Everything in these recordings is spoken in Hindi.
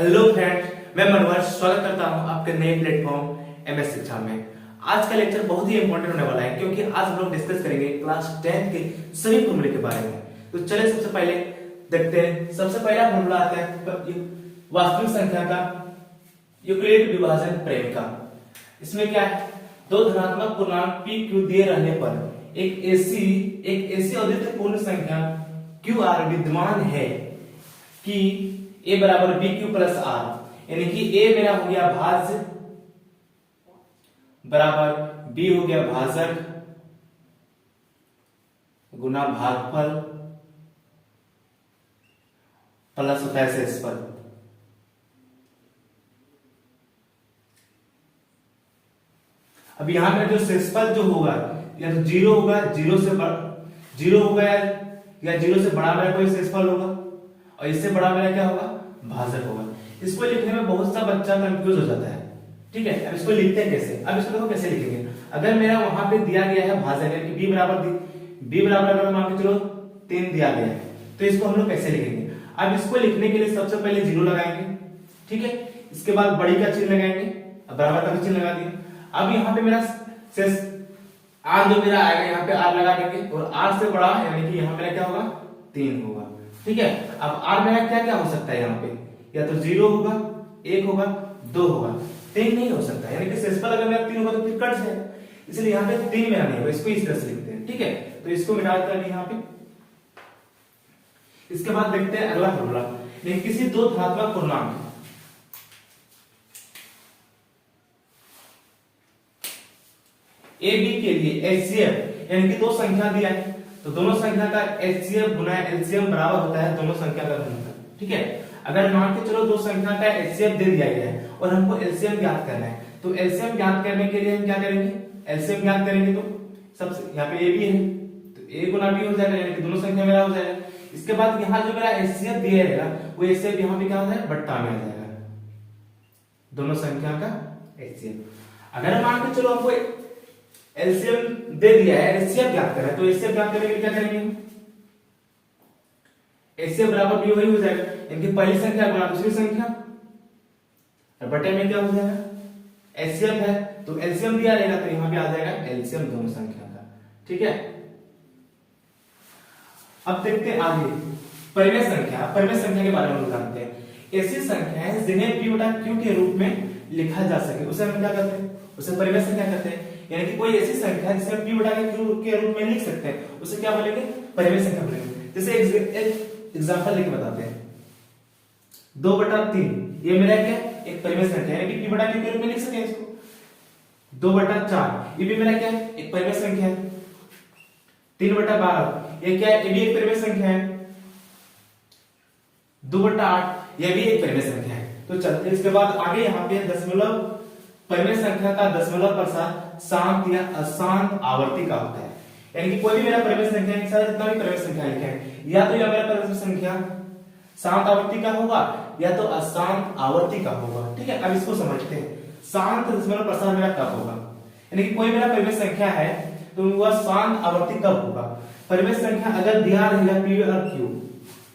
हेलो फ्रेंड्स, मैं मनोहर स्वागत करता हूं आपके नए प्लेटफॉर्म एमएस शिक्षा में। आज का लेक्चर बहुत ही इंपॉर्टेंट होने वाला है क्योंकि आज हम लोग डिस्कस करेंगे क्लास 10 के सभी फॉर्मूले के बारे में। तो चलिए सबसे पहले देखते हैं। सबसे पहला फॉर्मूला आता है वास्तविक संख्या का यूक्लिड विभाजन प्रेमिका। इसमें क्या है, दो धनात्मक पूर्णांक p q दिए रहने पर एक ऐसी अद्वितीय पूर्ण संख्या q r विद्यमान है कि a बराबर बी क्यू प्लस आर, यानी कि a मेरा हो गया भाज्य बराबर b हो गया भाजक गुना भागफल प्लस होता है शेषफल। अब यहां पर जो शेषफल जो होगा या तो जीरो होगा, जीरो होगा या जीरो से बड़ा मेरा कोई शेषफल होगा और इससे बड़ा मेरा क्या होगा, भाजक होगा। इसको लिखने में बहुत सा बच्चा कंफ्यूज हो जाता है। ठीक है, अब इसको लिखते हैं कैसे। अब इसको देखो कैसे लिखेंगे। अगर मेरा वहां पे दिया गया है भाजक यानी कि b बराबर अगर मान के चलो 3 दिया गया है, तो इसको हम लोग कैसे लिखेंगे। अब इसको लिखने के लिए सबसे पहले जीरो लगाएंगे, ठीक है। इसके बाद बड़ी का चिन्ह लगाएंगे, बराबर का चिन्ह लगा दिया। अब यहाँ पे मेरा शेष आर जो मेरा आएगा यहाँ पे आर लगा देंगे और आर से बड़ा यानी कि यहाँ मेरा क्या होगा, 3 होगा। ठीक है, अब आर मेरा क्या क्या हो सकता है, यहाँ पे या तो 0 होगा, 1 होगा, 2 होगा, 3 नहीं हो सकता। यानी कि शेषफल अगर मेरा 3 होगा तो फिर कट जाएगा, इसलिए यहाँ पे 3 मेरा नहीं होगा। इसको इस तरह से लिखते हैं, ठीक है। तो इसको मिटा देते हैं यहाँ पे। इसके बाद देखते हैं अगला फॉर्मूला। किसी दो धनात्मक पूर्णांक ए बी के लिए एचसीएफ यानी कि दो संख्या दिया है, तो दोनों संख्या का एचसीएफ गुना एलसीएम बराबर होता है दोनों संख्या का गुणनफल। ठीक है, अगर मान के चलो दो संख्या का एचसीएफ दे दिया गया है और हमको एलसीएम ज्ञात करना है, तो एलसीएम ज्ञात करने के लिए हम क्या करेंगे, एलसीएम ज्ञात करेंगे तो सबसे यहाँ पे ए बी है तो ए गुना बी हो जाएगा, यानी कि दोनों संख्या मेरा हो जाएगा। इसके बाद यहाँ जो मेरा एचसीएफ दिया रहेगा वो एचसीएफ यहाँ पे क्या हो जाएगा, बट्टा में आ जाएगा दोनों संख्या का एचसीएफ। अगर मान के चलो हमको एलसीएम दे दिया है, एचसीएफ ज्ञात करना है, तो एचसीएफ ज्ञात करने के लिए क्या करेंगे, एचसीएफ बराबर भी वही हो जाएगा, यानी कि पहली संख्या गुना दूसरी संख्या और बटे में क्या हो जाएगा, एचसीएफ है तो एलसीएम दिया रहेगा तो यहां पे आ जाएगा एलसीएम दोनों संख्या का। ठीक है, अब देखते हैं आगे परिमेय संख्या के बारे में जानते हैं। ऐसी संख्याएं जिन्हें p बटा q के रूप में लिखा जा सके उसे हम क्या करते हैं, उसे परिमेय संख्या कहते हैं। यानी कि कोई ऐसी संख्या जिसे हम p बटा q के रूप में लिख सकते हैं उसे क्या बोलेंगे, परिमेय संख्या बोलेंगे। जैसे एग्जांपल लेके बताते हैं, 2 बटा 3 ये मेरा क्या एक परिमेय संख्या है, यानी कि p बटा q के रूप में लिख सकते हैं इसको। 2 बटा 4 ये भी मेरा क्या है, एक परिमेय संख्या है। 3 बटा 12 ये क्या है, ये भी एक परिमेय संख्या है। 2 बटा 8 ये भी एक परिमेय संख्या है। तो चलते इसके बाद आगे यहाँ पे दशमलव परिमेय संख्या का दशमलव प्रसार शांत या अशांत आवर्ती का होता है। यानी कि कोई भी मेरा परिमेय संख्या के साथ जितना भी परिमेय संख्या लिखा है, या तो यह मेरा परिमेय संख्या शांत आवर्ती का होगा या तो अशांत आवर्ती का होगा। ठीक है, अब इसको समझते हैं। शांत दशमलव प्रसार मेरा कब होगा, यानी कि कोई मेरा परिमेय संख्या है तो वह शांत आवर्ती कब होगा। परिमेय संख्या अगर दिया रहेगा p और q,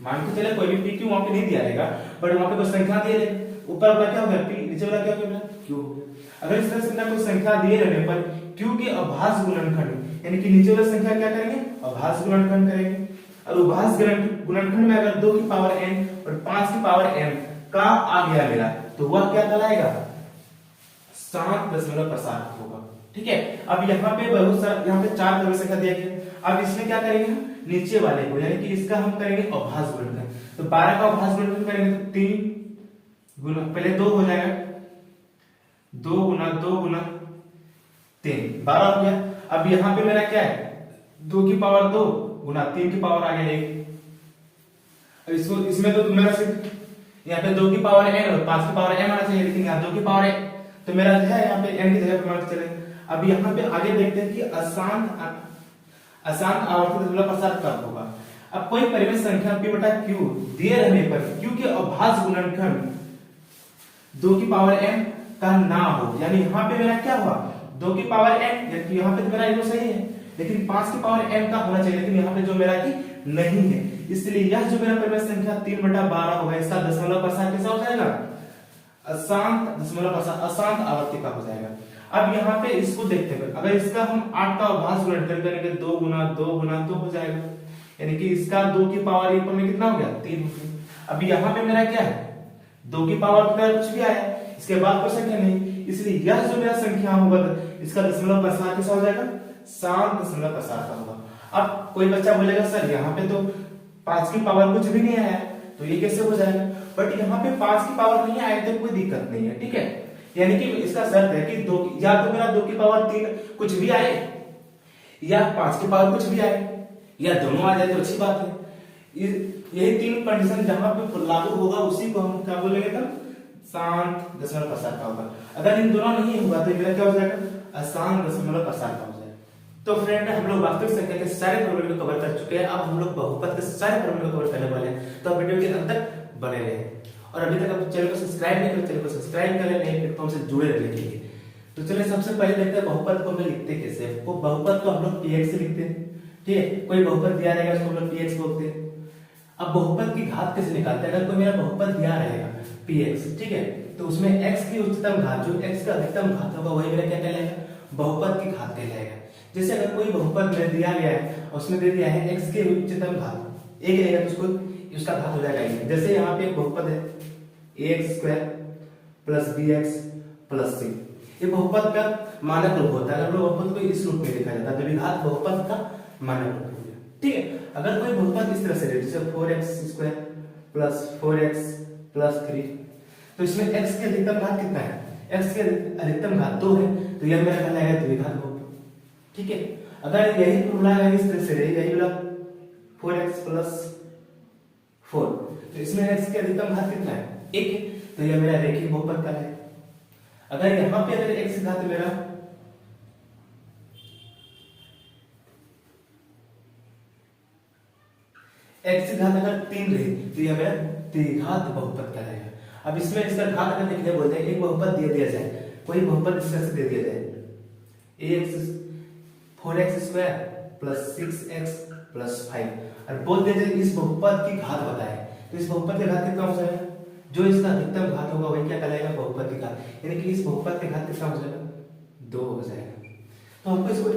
मान के चले कोई भी p q वहां पे नहीं दिया रहेगा, बट वहां पे कोई संख्या दिए रहे, ऊपर वाला क्या हो गया p, नीचे वाला क्या हो गया q हो गया। अगर इस तरह से कोई संख्या दिए रहने पर q के अभाज्य गुणनखंड यानी कि नीचे वाला संख्या क्या करेंगे, अभाज्य गुणनखंड करेंगे। और अभाज्य गुणनखंड में अगर 2 की पावर n और 5 की पावर m का आ गया मेरा, तो वह क्या कहलाएगा, शांत दशमलव प्रसार होगा। ठीक है, अब यहाँ पे बहुत सारा यहाँ पे 4 परिमेय संख्या दिया गया। अब इसमें क्या करेंगे, नीचे वाले को यानी कि इसका हम करेंगे अभाज्य गुणनखंड। तो 12 का अभाज्य गुणनखंड करेंगे तो 3 गुना पहले 2 हो जाएगा, 2 गुना 2 गुना 3 12 हो गया। अब यहाँ पे मेरा क्या है, 2 की पावर 2 गुना 3 की पावर आ गया 1। अब इसको इसमें तो मेरा सिर्फ यहाँ पे 2 की पावर n और 5 की पावर m आना चाहिए, लेकिन यहाँ 2 की पावर n तो मेरा जो है यहाँ पे n की जगह पे मान के चले। अब यहाँ पे आगे देखते हैं कि अशांत आवर्ती दशमलव प्रसार कब होगा। अब कोई परिमेय संख्या p बटा q दिए रहने पर q के अभाज्य गुणनखंड 2 की पावर m का ना हो, यानी यहाँ पे मेरा क्या हुआ, 2 की पावर m, यानी यहाँ पे तो मेरा ये सही है, लेकिन 5 की पावर m का होना चाहिए, लेकिन यहाँ पे जो मेरा की नहीं है, इसलिए यह जो मेरा परिमेय संख्या 3 बटा 12 होगा, इसका दशमलव प्रसार कैसा हो जाएगा, अशांत दशमलव प्रसार अशांत आवर्ती का हो जाएगा। अब यहाँ पे इसको देखते हैं, अगर इसका हम 8 का भाज्य गुणनखंड करेंगे 2 गुना 2 गुना 2 हो जाएगा, यानी कि इसका 2 की पावर एक में कितना हो गया 3 हो गया। अब यहाँ पे मेरा क्या है 2 की पावर तो मेरा कुछ भी आया, इसके बाद कोई संख्या नहीं, इसलिए यह जो मेरा संख्या होगा इसका दशमलव प्रसार कैसा हो जाएगा शांत दशमलव प्रसार का होगा। अब कोई बच्चा बोलेगा सर यहाँ पे तो 5 की पावर कुछ भी नहीं आया तो ये कैसे हो जाएगा, बट यहाँ पे 5 की पावर नहीं आए तो कोई दिक्कत नहीं है, ठीक है। यानी कि इसका शर्त है कि 2 या तो मेरा 2 की पावर 3 कुछ भी आए या 5 की पावर कुछ भी आए या दोनों आ जाए तो अच्छी बात है। यही 3 कंडीशन जहां पे लागू होगा उसी को हम क्या बोलेंगे तब शांत दशमलव प्रसार का होगा। अगर इन दोनों नहीं होगा तो मेरा क्या हो जाएगा अशांत दशमलव प्रसार का हो जाएगा। तो फ्रेंड हम लोग वास्तविक संख्या के सारे फॉर्मूले को कवर कर चुके हैं, अब हम लोग बहुपद के सारे फॉर्मूले को कवर करने वाले हैं, तो वीडियो के अंत तक बने रहे। और अभी तक आप चैनल को सब्सक्राइब नहीं करें, चैनल को सब्सक्राइब कर लें नए प्लेटफॉर्म से जुड़े रहने के लिए। तो चलिए सबसे पहले देखते हैं बहुपद को हम लिखते कैसे। वो बहुपद को हम लोग px से लिखते हैं, ठीक है। कोई बहुपद दिया रहेगा उसको हम लोग px बोलते हैं। अब बहुपद की घात कैसे निकालते हैं, अगर कोई मेरा बहुपद दिया रहेगा px, ठीक है, तो उसमें x की उच्चतम घात जो x का अधिकतम घात होगा वही मेरा क्या कहलाएगा बहुपद की घात कहलाएगा। जैसे अगर कोई बहुपद में दिया गया है और उसमें दे दिया है x के उच्चतम घात एक रहेगा तो उसको उसका घात हो जाएगा एक। जैसे यहाँ पे एक बहुपद है ax square plus bx plus c, ये बहुपद का मानक रूप होता है। अगर बहुपद को इस रूप में लिखा जाता है तो विघात बहुपद का मानक रूप हो गया, ठीक है। अगर कोई बहुपद इस तरह से दे जैसे 4x square plus 4x plus 3, तो इसमें x के अधिकतम घात कितना है, x के अधिकतम घात 2 है, तो यह मेरा कहलाएगा द्विघात बहुपद, ठीक है। अगर यही फॉर्मूला है इस तरह से रहे यही वाला 4x प्लस 4, तो इसमें x के अधिकतम घात कितना है 1 है, तो यह मेरा रेखीय बहुपद का है। अगर यहाँ पे अगर x घात मेरा x घात अगर 3 रहे तो यह मेरा त्रिघात बहुपद कहलाएगा। अब इसमें इसका घात अगर देखने बोलते हैं एक बहुपद दिया जाए, कोई बहुपद इस तरह से दे दिया जाए ax 4x square plus 6x plus 5 और बोल दिया जाए इस बहुपद की घात बताए, तो इस बहुपद की घात कितना हो जाएगा, जो इसका अधिकतम घात होगा वही क्या कहलाएगा बहुपद की घात, यानी कि इस बहुपद की घात कितना हो जाएगा 2 हो जाएगा। तो हमको इसको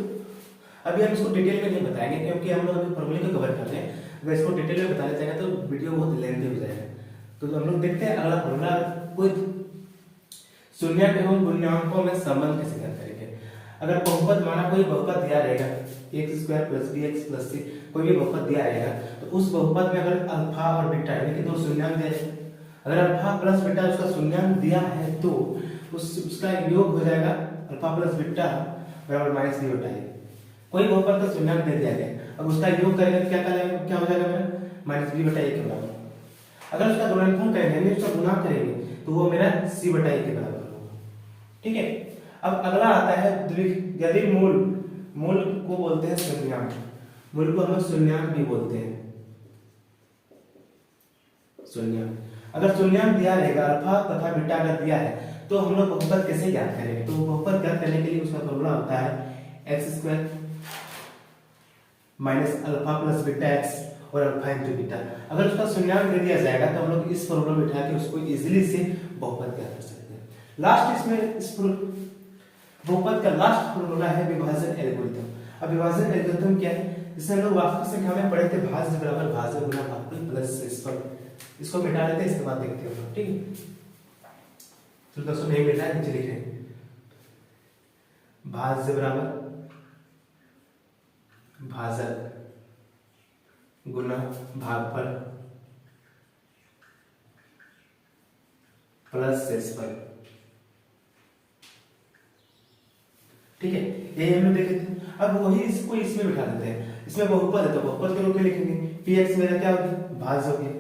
अभी हम इसको डिटेल में नहीं बताएंगे क्योंकि हम लोग अभी फॉर्मूले को कवर कर रहे हैं, अगर इसको डिटेल में बताना चाहेंगे तो वीडियो बहुत लेंथी हो जाएगा। तो हम लोग देखते हैं अगला फॉर्मूला, कोई शून्य एवं पूर्णांकों में संबंध कैसे ज्ञात करेंगे। अगर बहुपद माना कोई बहुपद दिया रहेगा x square plus bx plus c, कोई भी बहुपद दिया रहेगा तो उस बहुपद में अगर अल्फा और बीटा यानी कि दो शून्यांक दिए हैं, अगर अल्फा प्लस बीटा उसका शून्यांक दिया है तो उसका योग हो जाएगा अल्फा प्लस बीटा बराबर माइनस b बटा a। कोई बहुपद का शून्यांक दे दिया गया, अब उसका योग करेंगे तो क्या हो जाएगा मेरा माइनस b बटा a के बराबर। अगर उसका गुणनखंड करेंगे उसका गुणा करेंगे तो वो मेरा c बटा a के बराबर होगा, ठीक है। अब अगला आता है यदि मूल को बोलते हैं शून्यांक, मूल को हम लोग शून्यांक भी बोलते हैं शून्यांक। अगर शून्यांक दिया रहेगा अल्फा तथा बीटा अगर दिया है तो हम लोग बहुपद कैसे ज्ञात करेंगे, तो बहुपद ज्ञात करने के लिए उसका फॉर्मूला होता है x square minus alpha plus beta x और अल्फा इंटू बीटा। अगर उसका शून्यांक दे दिया जाएगा तो हम लोग इस फॉर्मूला में बिठा के उसको इजीली से बहुपद ज्ञात कर सकते हैं। लास्ट इसमें इस बहुपद का लास्ट फॉर्मूला है विभाजन एल्गोरिथम। अब विभाजन एल्गोरिथम क्या है, जिसे हम लोग वास्तविक संख्या में पढ़े थे भाज्य बराबर भाज्य गुना भागफल प्लस शेषफल, इसको मिटा लेते हैं इसके बाद देखते हैं, ठीक है। तो दोस्तों नहीं मिटा है नीचे लिख रहे हैं भाज्य बराबर भाजक गुना भागफल प्लस शेषफल, ठीक है। यही हम लोग देखे थे। अब वही इसको इसमें बिठा देते हैं, इसमें बहुपद है तो बहुपद के रूप में लिखेंगे px मेरा क्या हो गया भाज्य हो गया,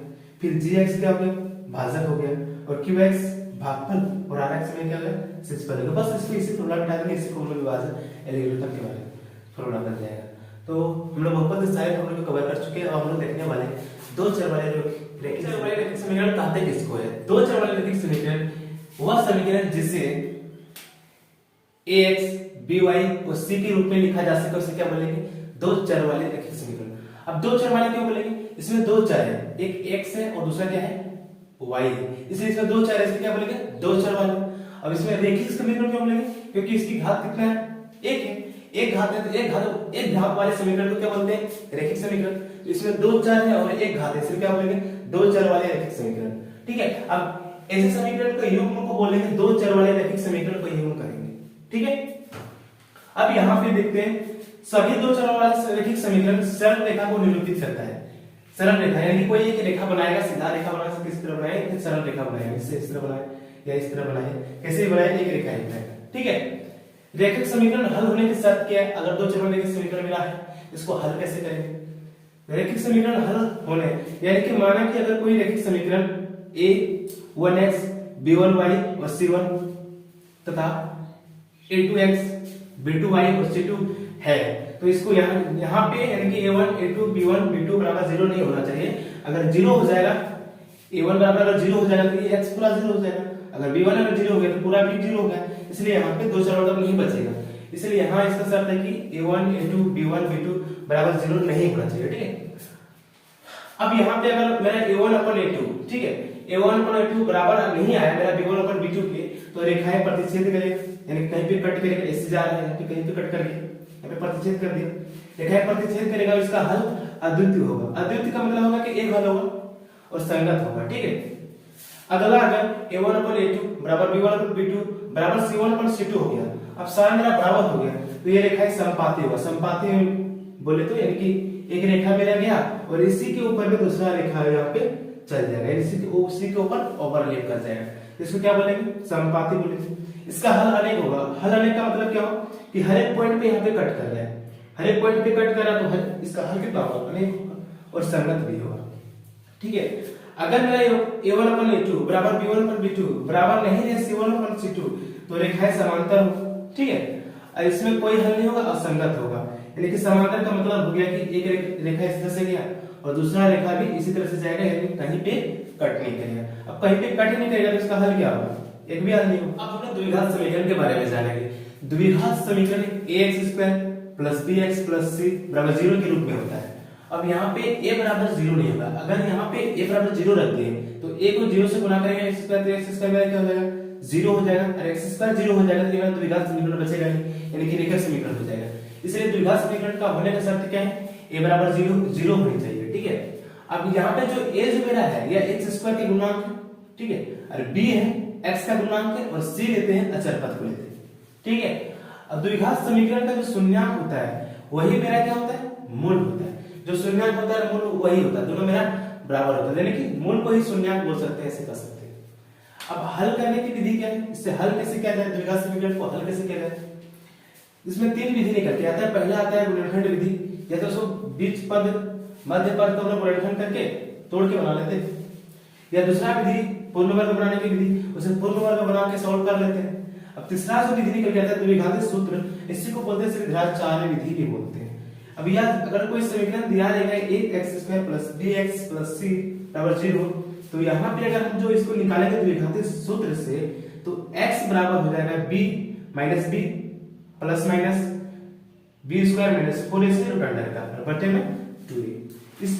फिर gx क्या हो गया भाजक हो गया और qx भागफल और rx में क्या हो गया शेषफल हो गया। बस इसको इसी फॉर्मूला बिठा देंगे, इसी फॉर्मूला विभाजन एल्गोरिथम के बारे में फॉर्मूला बन जाएगा। तो हम लोग बहुपद के सारे फॉर्मूले को कवर कर चुके हैं और हम लोग देखने वाले दो चर वाले जो रैखिक समीकरण कहते हैं किसको है, दो चर वाले रैखिक समीकरण वह समीकरण जिसे ax by और c के रूप में लिखा जा सके उसे क्या बोलेंगे दो चर वाले रैखिक समीकरण। अब दो चर वाले क्यों बोलेंगे, इसमें दो चर है, एक x है और दूसरा क्या है y है, इसलिए इसमें दो चर है, इसलिए क्या बोलेंगे दो चर वाले। अब इसमें रेखिक समीकरण क्यों बोलेंगे, क्योंकि इसकी घात कितना है, एक है, एक घात है, तो एक घात वाले समीकरण को क्या बोलते हैं, रेखिक समीकरण। तो इसमें दो चर है और एक घात है, इसलिए क्या बोलेंगे दो चर वाले रेखिक समीकरण। ठीक है, अब ऐसे समीकरण का युग्म को बोलेंगे दो चर वाले रेखिक समीकरण को युग्म करेंगे। ठीक है, अब यहां पे देखते हैं सभी दो चर वाले रेखिक समीकरण सरल रेखा को निरूपित करता है। सरल रेखा यानी कोई एक रेखा बनाएगा, सीधा रेखा बनाएगा, किस तरह बनाएगा, सरल रेखा बनाएगा, इससे इस तरह बनाए या इस तरह बनाए, कैसे बनाए, एक रेखा ही बनाएगा। ठीक है, रेखिक समीकरण हल होने की शर्त क्या है, अगर दो चर वाले रेखिक समीकरण मिला है इसको हल कैसे करेंगे। रेखिक समीकरण हल होने यानी कि माना कि अगर कोई रेखिक समीकरण a1x b1y और c1 तथा a2x b2y और c2 है, तो इसको यहाँ पे यानी कि a1 a2 b1 b2 बराबर 0 नहीं होना चाहिए। अगर 0 हो जाएगा, a1 बराबर अगर 0 हो जाएगा तो ये x पूरा 0 हो जाएगा, अगर b1 अगर 0 हो गया तो पूरा b 0 हो गया, इसलिए यहाँ पे दो चर वाला नहीं बचेगा। इसलिए यहाँ इसका शर्त है कि a1 a2 b1 b2 बराबर 0 नहीं होना चाहिए। ठीक है, अब यहाँ पे अगर मेरा a1 अपन a2, ठीक है, a1 अपन a2 बराबर नहीं आया मेरा b1 अपन b2 के, तो रेखाएं प्रतिच्छेद करेगा, यानी कहीं पे कट करेगा, इससे जा रहा है यहाँ पे कहीं पे कट करके यहाँ पे प्रतिच्छेद कर दिया, रेखाएं प्रतिच्छेद करेगा, इसका हल अद्वितीय होगा। अद्वितीय का मतलब होगा कि एक हल होगा और संगत होगा। ठीक है, अगला अगर a1 अपन a2 बराबर b1 अपन b2 बराबर c1 अपन c2 हो गया, अब सारा मेरा बराबर हो गया, तो ये रेखाएं समपाती होगा। समपाती बोले तो यानी कि एक रेखा मेरा गया और इसी के ऊपर में दूसरा रेखा यहाँ पे चल जाएगा, उसी के ऊपर ओवरलैप कर जाएगा, इसको क्या बोलेंगे, समपाती बोलेंगे। इसका हल अनेक होगा। हल अनेक का मतलब क्या हो कि हर एक पॉइंट पे यहाँ पे कट कर रहा है, हर एक पॉइंट पे कट कर रहा है, तो इसका हल कितना होगा, अनेक होगा और संगत भी होगा। ठीक है, अगर मेरा a1 अपन a2 बराबर b1 अपन b2 बराबर नहीं है c1 अपन c2, तो रेखाएं समांतर हो। ठीक है, इसमें कोई हल नहीं होगा, असंगत होगा। यानी कि समांतर का मतलब हो गया कि एक रेखा इस तरह से गया और दूसरा रेखा भी इसी तरह से जाएगा, यानी कहीं पे कट नहीं करेगा। अब कहीं पे कट नहीं करेगा तो इसका हल क्या होगा, एक भी हल नहीं होगा। अब हम लोग द्विघात समीकरण के बारे में जानेंगे। द्विघात समीकरण ax² + bx + c बराबर 0 के रूप में होता है। अब यहाँ पे a बराबर 0 नहीं होगा, अगर यहाँ पे a बराबर 0 रख दिए तो a को 0 से गुणा करेंगे x² तो x² मेरा क्या हो जाएगा, 0 हो जाएगा, और x² 0 हो जाएगा तो ये द्विघात समीकरण बचेगा नहीं, यानी कि रेखा समीकरण हो जाएगा। इसलिए द्विघात समीकरण का होने का शर्त क्या है, a बराबर 0 होनी चाहिए। ठीक है, अब यहाँ पे जो a जो मेरा है यह x² के गुणांक है, ठीक है, और b है x का गुणांक है, और c लेते हैं अचर पद को लेते हैं। ठीक है, अब द्विघात समीकरण का जो शून्यांक होता है वही मेरा क्या होता है, मूल होता है। जो शून्यांक होता है मूल वही होता है, दोनों मेरा बराबर होता है, यानी कि मूल को ही शून्यांक बोल सकते हैं, ऐसे कर सकते हैं। अब हल करने की विधि क्या है, इससे हल कैसे किया जाए, द्विघात समीकरण को हल कैसे किया जाए। इसमें तीन विधि निकल के आता है। पहला आता है गुणनखंड विधि, या तो उसको बीच पद मध्य पद को हम गुणनखंड करके तोड़ के बना लेते हैं, या दूसरा विधि पूर्ण वर्ग बनाने की विधि, उसे पूर्ण वर्ग बना के सॉल्व कर लेते हैं। अब तीसरा जो विधि निकल के आता है द्विघात सूत्र, इसी को बोलते हैं श्रीधराचार्य विधि भी बोलते हैं। अब यह अगर कोई समीकरण दिया रहेगा ax² + bx + c बराबर 0, तो यहाँ पे अगर हम जो इसको निकालेंगे द्विघात सूत्र से, तो x बराबर हो जाएगा b - b plus minus b² - 4ac root under का बटे में 2a। इस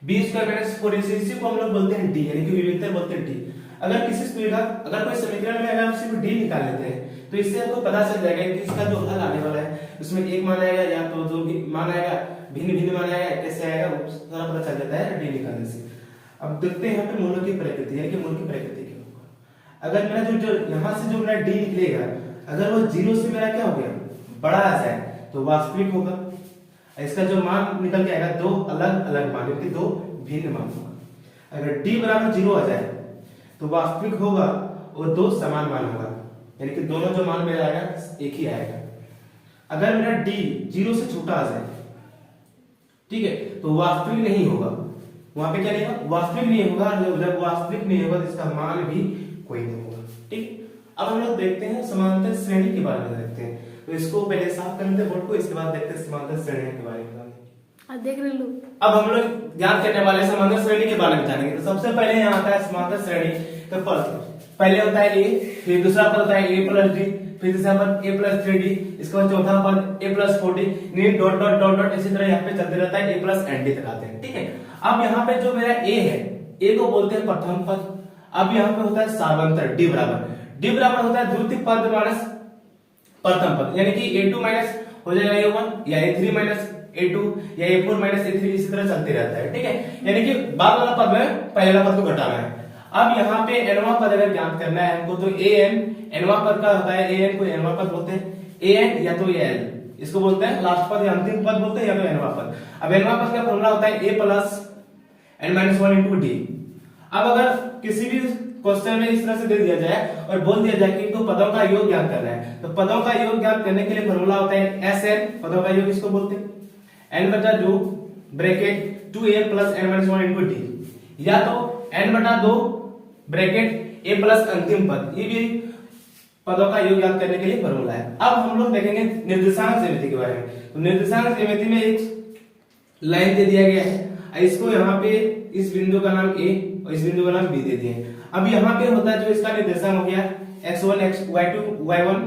b² - 4ac इसी को हम लोग बोलते हैं d, यानी कि विभेदक बोलते हैं d। अगर कोई समीकरण में अगर हम सिर्फ d निकाल लेते हैं तो इससे हमको पता चल जाएगा कि इसका जो हल आने वाला है उसमें एक मान आएगा या तो दो मान आएगा, भिन्न मान आएगा, कैसे आएगा वो सारा पता चल जाता है d निकालने से। अब देखते हैं यहाँ पे मूलों की प्रकृति, यानी कि मूल की प्रकृति क्या होगा। अगर मेरा जो यहाँ से जो मेरा d निकलेगा, अगर वो 0 से मेरा क्या हो गया, बड़ा आ जाए तो वास्तविक होगा। इसका जो मान निकल के आएगा दो अलग अलग मान, यानी दो भिन्न मान होगा। अगर d बराबर 0 आ जाए तो वास्तविक होगा और दो समान मान होगा, यानी कि दोनों जो मान मेरा आएगा एक ही आएगा। अगर मेरा d 0 से छोटा आ जाए, ठीक है, तो वास्तविक नहीं होगा, वहां पे क्या नहीं होगा, वास्तविक नहीं होगा। जब वास्तविक नहीं होगा तो इसका मान भी कोई नहीं होगा। ठीक, अब हम लोग देखते हैं समांतर श्रेणी के बारे में देखते हैं। तो इसको पहले साफ कर लेते हैं बोर्ड को, इसके बाद देखते हैं समांतर श्रेणी के बारे में। देख रहे लो। अब हम लोग ज्ञात करने वाले समांतर श्रेणी के बारे में जानेंगे। तो सबसे पहले यहाँ आता है समांतर श्रेणी का पद। पहले होता है a, फिर दूसरा पद होता है a + d, फिर तीसरा पद a + 3d, इसके बाद चौथा पद a + 4d, नीट डॉट डॉट डॉट डॉट, इसी तरह यहाँ पे चलते रहता है a + nd तक आते हैं। ठीक है, अब यहाँ पे जो मेरा ए है, ए को बोलते हैं प्रथम पद। अब यहाँ पे होता है सार्वंतर डी बराबर होता है द्वितीय पद माइनस प्रथम पद, यानी कि a2 माइनस हो जाएगा a1 या a3 माइनस a2 या a4 माइनस a3, इसी तरह चलते रहता है। ठीक है, यानी कि बाद वाला पद में पहले वाला पद को घटाना है। अब यहाँ पे nवां पद अगर ज्ञात करना है हमको, तो an nवां पद का होता है, an को nवां पद बोलते हैं, an या तो al इसको बोलते हैं लास्ट पद या अंतिम पद बोलते हैं, या तो nवां पद। अब nवां पद का फॉर्मूला होता है a plus n minus 1 into D. अब अगर किसी भी क्वेश्चन में इस तरह से दे दिया जाए और बोल दिया जाए कि इनको पदों का योग ज्ञात करना है, तो पदों का योग ज्ञात करने के लिए फॉर्मूला होता है Sn, पदों का योग इसको बोलते हैं, n बटा 2 bracket 2a plus n minus 1 into D, या तो n बटा 2 ब्रैकेट a प्लस अंतिम पद, ये भी पदों का योग ज्ञात करने के लिए फॉर्मूला है। अब हम लोग देखेंगे निर्देशांक ज्यामिति के बारे में। तो निर्देशांक ज्यामिति में एक लाइन दे दिया गया है, इसको यहाँ पे इस बिंदु का नाम a और इस बिंदु का नाम b दे दिए हैं। अब यहाँ पे होता है जो इसका निर्देशांक हो गया x1 y2 y1,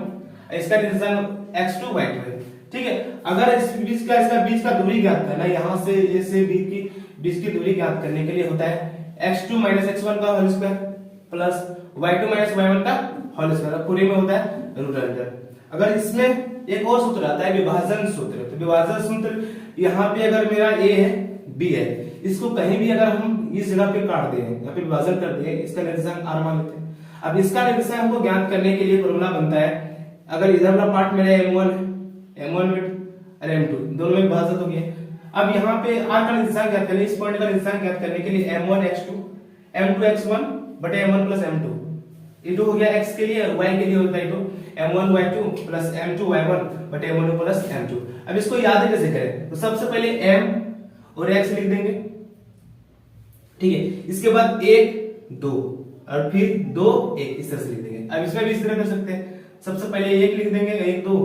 इसका निर्देशांक x2 y2 है। ठीक है, अगर इस बीच का दूरी ज्ञात करना है, यहाँ से a से b की बीच की दूरी ज्ञात करने के लिए होता है x2 माइनस x1 का whole square plus y2 minus y1 का होल स्क्वायर, पूरे में होता है रूट अंडर। अगर इसमें एक और सूत्र आता है विभाजन सूत्र, तो विभाजन सूत्र यहाँ पे अगर मेरा a है b है, इसको कहीं भी अगर हम इस जगह पे काट दें, यहाँ पे विभाजन कर दें, इसका निर्देशांक r मान लेते हैं। अब इसका निर्देशांक हमको ज्ञात करने के लिए फॉर्मूला बनता है, अगर इधर वाला पार्ट मेरा m1 और m2 दोनों में विभाजित हो गया। अब यहाँ पे r का निर्देशांक ज्ञात करने, इस पॉइंट का निर्देशांक ज्ञात करने के लिए m1 x2 m2 x1 बटे m1 प्लस m2, e2 हो गया x के लिए, y के लिए होता है e2 m1 y2 plus m2 y1 बटे m1 प्लस m2। अब इसको याद कैसे करें, तो सबसे पहले m और x लिख देंगे, ठीक है, इसके बाद 1 2 और फिर 2 1 इस तरह से लिख देंगे। अब इसमें भी इस तरह कर सकते हैं, सबसे पहले 1 लिख देंगे, 1 2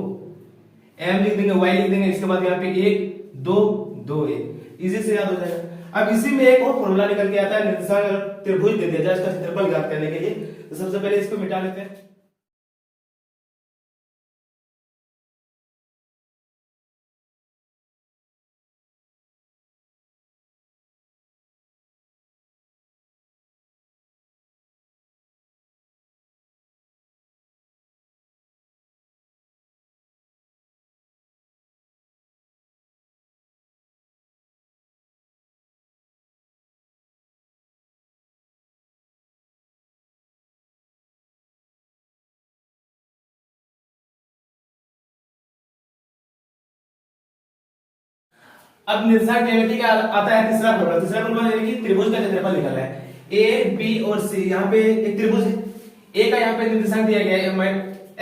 m लिख देंगे, y लिख देंगे, इसके बाद यहाँ पे 1 2 2 1, इजी से याद हो जाएगा। अब इसी में एक और फॉर्मूला निकल के आता है निर्देशांक त्रिभुज दे दिया जाए इसका क्षेत्रफल ज्ञात करने के लिए, तो सबसे पहले इसको मिटा लेते हैं। अब निर्देशांक ज्यामिति का आता है तीसरा प्रॉब्लम। तीसरा प्रॉब्लम यानी कि त्रिभुज का क्षेत्रफल निकालना है। ए बी और सी, यहाँ पे एक त्रिभुज है, ए का यहाँ पे निर्देशांक दिया गया है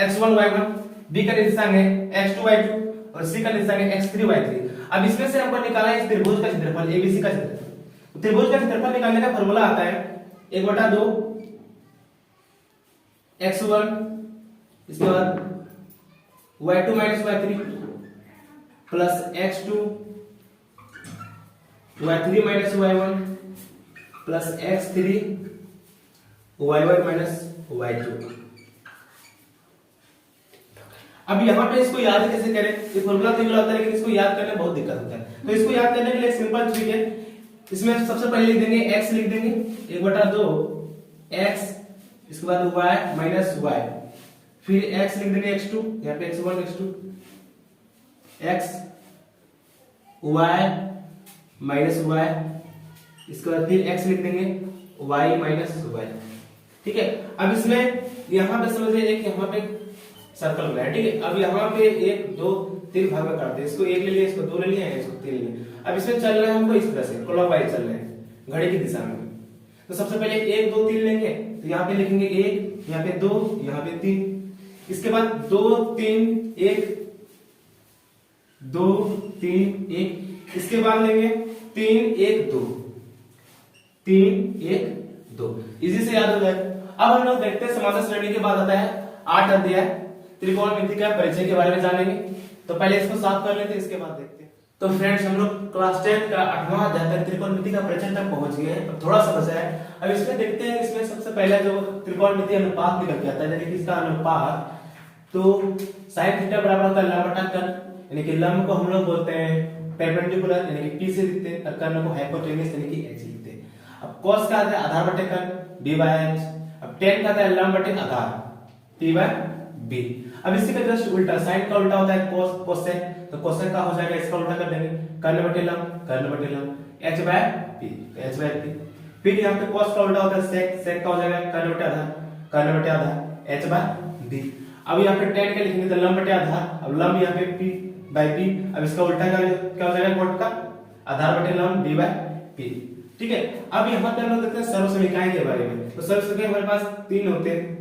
x1 y1, बी का निर्देशांक है x2 y2 और सी का निर्देशांक है x3 y3। अब इसमें से हमको निकालना है इस त्रिभुज का क्षेत्रफल, एबीसी का क्षेत्रफल। त्रिभुज का क्षेत्रफल निकालने का फॉर्मूला आता है 1/2 x1, इसके बाद y2 minus y3 plus x2 y3 minus y1 plus x3 y1 minus y2। अब यहाँ पे इसको याद कैसे करें, ये फॉर्मूला तो होता है लेकिन इसको याद करने में बहुत दिक्कत होता है। तो इसको याद करने के लिए सिंपल ट्रिक है, इसमें सबसे पहले लिख देंगे x लिख देंगे 1/2 x, इसके बाद y माइनस y, फिर x लिख देंगे x2, यहाँ पे x1 x2 x y minus y, इसके बाद फिर x लिख देंगे y माइनस y। ठीक है, अब इसमें यहाँ पे समझिए एक यहाँ पे सर्कल बनाया, ठीक है। अब यहाँ पे 1 2 3 भाग में काटते हैं, इसको 1 ले लिया, इसको 2 ले लिया, इसको 3 ले लिया। अब इसमें चल रहा है हमको इस तरह से क्लॉकवाइज चल रहे हैं घड़ी की दिशा में। तो सबसे पहले 1 2 3 लेंगे, तो यहाँ पे लिखेंगे 1, यहाँ पे 2, यहाँ पे 3, इसके बाद 2 3 1 2 3 1, इसके बाद लेंगे 3 1 2 3 1 2, इजी से याद हो जाए। अब हम लोग देखते हैं समांतर श्रेणी के बाद आता है 8 अध्याय त्रिकोणमिति का परिचय के बारे में जानेंगे। तो पहले इसको साफ कर लेते हैं, इसके बाद देखते हैं। तो फ्रेंड्स हम लोग क्लास 10 का 8वां अध्याय तक त्रिकोणमिति का परिचय तक पहुंच गए हैं, थोड़ा सा बचा है। अब इसमें देखते हैं, इसमें सबसे पहले जो त्रिकोणमिति अनुपात निकल के आता है, यानी कि इसका अनुपात तो sin थीटा बराबर होता है लंब बटा कर्ण, यानी कि लंब को हम लोग बोलते हैं परपेंडिकुलर यानी कि P से लिखते हैं, और कर्ण को हाइपोटेन्यूस यानी कि H लिखते हैं। अब cos का आता है आधार बटे कर्ण D by H, अब tan का आता है लंब बटे आधार P by B। अब इसी का जस्ट उल्टा, sin का उल्टा होता है cos, cosec, तो cosec का हो जाएगा, इसका उल्टा कर देंगे, कर्ण बटे लंब H by P, तो H by P। फिर यहाँ पे cos का उल्टा होता है sec, sec का हो जाएगा कर्ण बटे आधार H by B। अब यहाँ पे tan का लिखेंगे तो लंब बटे आधार, अब लंब यहाँ पे P by P, अब इसका उल्टा क्या हो जाएगा cot का आधार बटे लंब D by P। ठीक है, अब यहाँ पे हम लोग देखते हैं सर्वसमीकरण के बारे में। तो सर्वसमीकरण हमारे पास तीन होते हैं।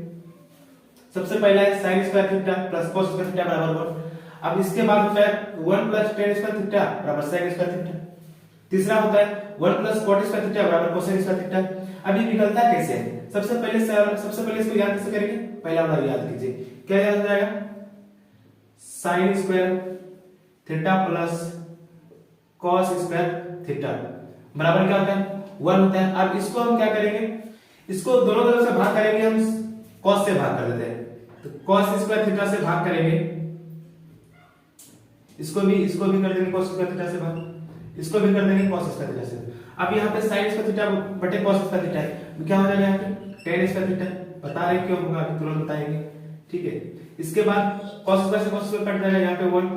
सबसे पहला है sin square theta plus cos square theta बराबर 1। अब इसके बाद होता है 1 प्लस tan स्क्वायर थीटा बराबर sec स्क्वायर थीटा। तीसरा होता है 1 प्लस cot स्क्वायर थीटा बराबर cosec स्क्वायर थीटा। अब ये निकलता कैसे है? सबसे पहले इसको याद कैसे करेंगे? पहला वाला याद कीजिए, क्या याद हो जाएगा? sin square theta plus cos square theta बराबर क्या होता है? 1 होता है। अब इसको हम क्या करेंगे? इसको दोनों तरफ से भाग करेंगे, हम cos से भाग कर देते हैं, तो cos स्क्वायर थीटा से भाग करेंगे, इसको भी कर देंगे cos स्क्वायर थीटा से भाग, इसको भी कर देंगे cos स्क्वायर थीटा से। अब यहाँ पे sin स्क्वायर थीटा बटे cos स्क्वायर थीटा है, क्या हो जाएगा यहाँ पे tan स्क्वायर थीटा, बता रहे क्यों होगा, तुरंत बताएंगे। ठीक है, इसके बाद cos स्क्वायर से cos स्क्वायर कट जाएगा, यहाँ पे 1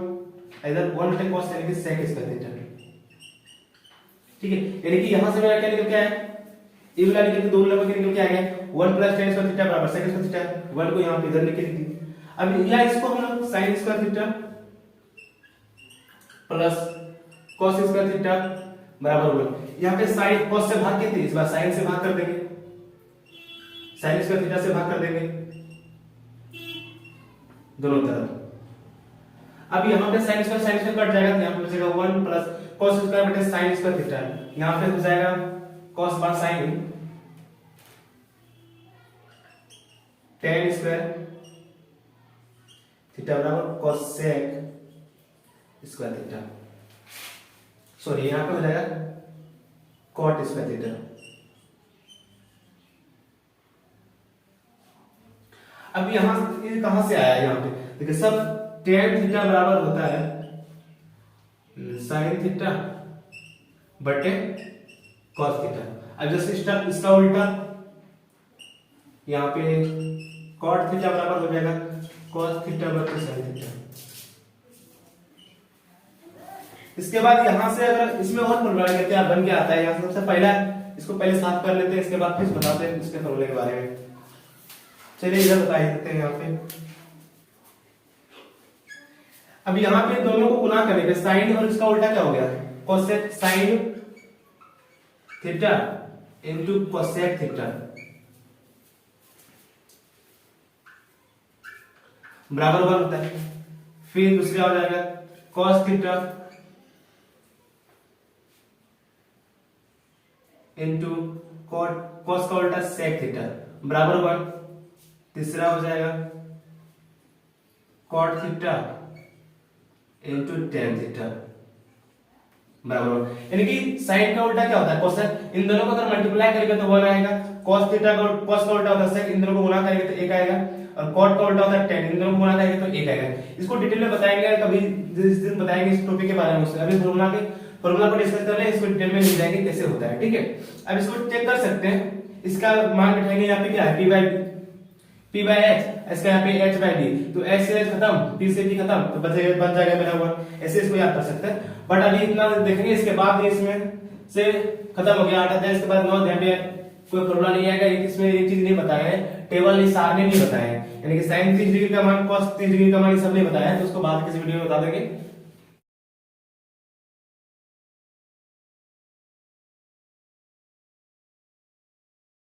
इधर 1 बटे cos यानी कि sec स्क्वायर थीटा। ठीक है, यानी कि यहां से मेरा क्या निकल के आया, ये वाला निकल के, दोनों लगभग निकल के आ गया 1 प्लस tan स्क्वायर थीटा बराबर sec स्क्वायर थीटा। 1 को यहां पे इधर लेके लिख दी। अब या इसको हम लोग sin square theta plus cos square theta बराबर 1, यहां पे sin cos से भाग कितनी, इस बार sin से भाग कर देंगे, sin स्क्वायर थीटा से भाग कर देंगे दोनों तरफ। अब यहाँ पे sin स्क्वायर कट जाएगा, तो यहाँ पे बचेगा 1 प्लस cos स्क्वायर बटे sin स्क्वायर थीटा, यहाँ पे हो जाएगा cos बार sin tan स्क्वायर थीटा बराबर cos sec square theta, sorry यहाँ पे हो जाएगा cot स्क्वायर थीटा। अब यहाँ ये कहां से आया? यहाँ पे देखिए, सब tan थीटा बराबर होता है sin थीटा बटे cos थीटा। अब जैसे इसका उल्टा, यहाँ पे cot थीटा बराबर हो जाएगा cos थीटा बटे sin थीटा। इसके बाद यहां से अगर इसमें और फॉर्मूला लेते हैं, बन के आता है, यहाँ सबसे पहला इसको पहले साफ कर लेते हैं, इसके बाद फिर बताते हैं इसके फॉर्मूले के बारे में। चलिए इधर बता देते हैं यहाँ पे। अब यहाँ पे दोनों को गुना करेंगे, साइन और इसका उल्टा क्या हो गया, cosec sine theta into cosec theta बराबर 1 होता है। फिर दूसरा हो जाएगा cos थीटा इनटू cos का उल्टा sec थीटा बराबर 1। तीसरा हो जाएगा cot theta into tan theta बराबर, यानी कि साइन का उल्टा क्या होता है कोसेक। इन दोनों को अगर मल्टीप्लाई करेंगे तो 1 आएगा, cos थीटा का cos का उल्टा होता है sec, इन दोनों को गुणा करेंगे तो 1 आएगा, और cot का उल्टा होता है tan, इन दोनों को गुणा करेंगे तो 1 आएगा। इसको डिटेल में बताएंगे कभी, जिस दिन बताएंगे इस टॉपिक के बारे में। अभी फॉर्मूला को डिस्कस कर ले, इसको डिटेल में मिल जाएंगे कैसे होता है। ठीक है, अब इसको चेक कर सकते हैं, इसका मान बैठाएंगे यहाँ पे क्या है P by H, इसका यहाँ पे H by D, तो H से H खत्म, P से P खत्म, तो बन जाएगा मेरा 1। ऐसे इसको याद कर सकते हैं, बट अभी इतना देखेंगे, इसके बाद इसमें से खत्म हो गया 8 अध्याय, इसके बाद 9 अध्याय में कोई फॉर्मूला नहीं आएगा। इसमें एक चीज नहीं बताया है, टेबल नहीं, सारणी नहीं बताया है, यानी कि sin 30 डिग्री का मान cos 30 डिग्री का मान सब नहीं बताया है, तो उसको बाद किसी वीडियो में बता देंगे।